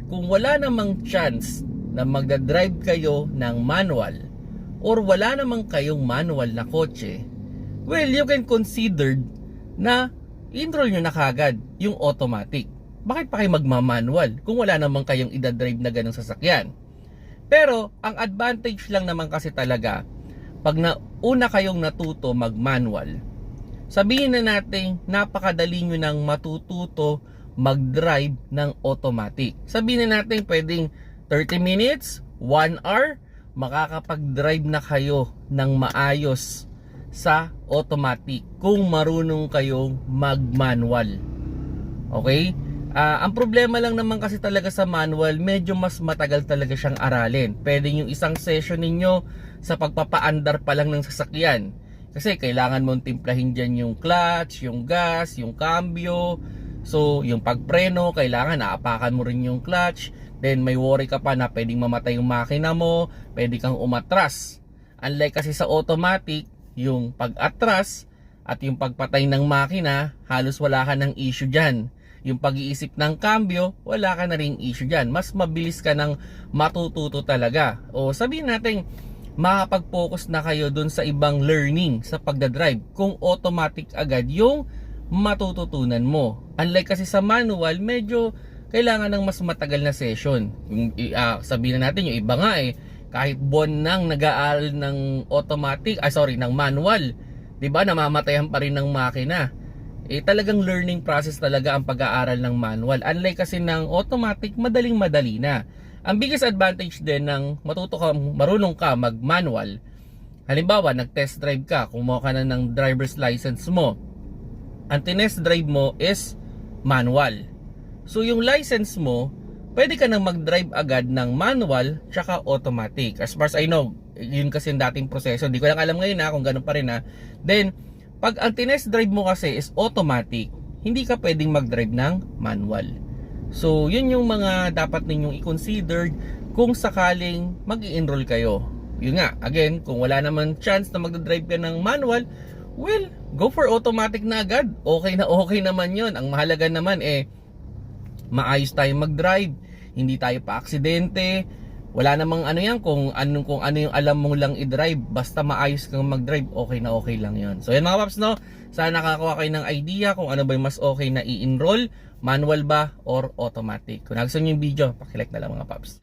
kung wala namang chance na magdadrive kayo ng manual or wala namang kayong manual na kotse, well, you can consider na i-enroll nyo na kagad yung automatic. Bakit pa kayo magmamanual kung wala namang kayong idadrive na ganong sasakyan? Pero ang advantage lang naman kasi talaga pag una kayong natuto mag-manual, sabihin na natin napakadali nyo nang matututo mag-drive ng automatic. Sabihin na natin pwedeng 30 minutes, 1 hour, makakapag-drive na kayo ng maayos sa automatic kung marunong kayong mag-manual. Okay? Ang problema lang naman kasi talaga sa manual, medyo mas matagal talaga siyang aralin. Pwede yung isang session ninyo sa pagpapaandar pa lang ng sasakyan. Kasi kailangan mong timplahin dyan yung clutch, yung gas, yung cambio. So, yung pagpreno, kailangan aapakan mo rin yung clutch. Then, may worry ka pa na pwedeng mamatay yung makina mo, pwede kang umatras. Unlike kasi sa automatic, yung pag-atras at yung pagpatay ng makina, halos wala ka ng issue dyan. Yung pag-iisip ng cambio, wala ka na ring issue dyan. Mas mabilis ka ng matututo talaga. O sabihin natin, makapag-focus na kayo dun sa ibang learning sa pagdadrive kung automatic agad yung matututunan mo. Unlike kasi sa manual, medyo kailangan ng mas matagal na session. Yung, sabihin na natin, yung iba nga kahit buwan nang nag-aaral ng ng manual, 'di ba, namamatayan pa rin ng makina. Talagang learning process talaga ang pag-aaral ng manual. Unlike kasi ng automatic, madaling-madali na. Ang biggest advantage din ng marunong ka mag-manual, halimbawa, nag-test drive ka, kumuha ka na ng driver's license mo. Ang tinest drive mo is manual. So, yung license mo, pwede ka nang mag-drive agad ng manual tsaka automatic. As far as I know, yun kasi yung dating proseso. Hindi ko lang alam ngayon kung ganun pa rin . Then, pag ang tinest drive mo kasi is automatic, hindi ka pwedeng mag-drive ng manual. So, yun yung mga dapat ninyong i-consider kung sakaling mag-i-enroll kayo. Yun nga, again, kung wala naman chance na mag-drive ka ng manual, well, go for automatic na agad. Okay na okay naman yun. Ang mahalaga naman maayos tayo mag-drive, hindi tayo pa-aksidente. Wala namang ano yan kung ano yung alam mong lang i-drive, basta maayos kang mag-drive, okay na okay lang yun. So yan mga paps, no, sana nakakuha kayo ng idea kung ano ba yung mas okay na i-enroll, manual ba or automatic. Kung nagustuhan nyo yung video, pakilike na lang mga paps.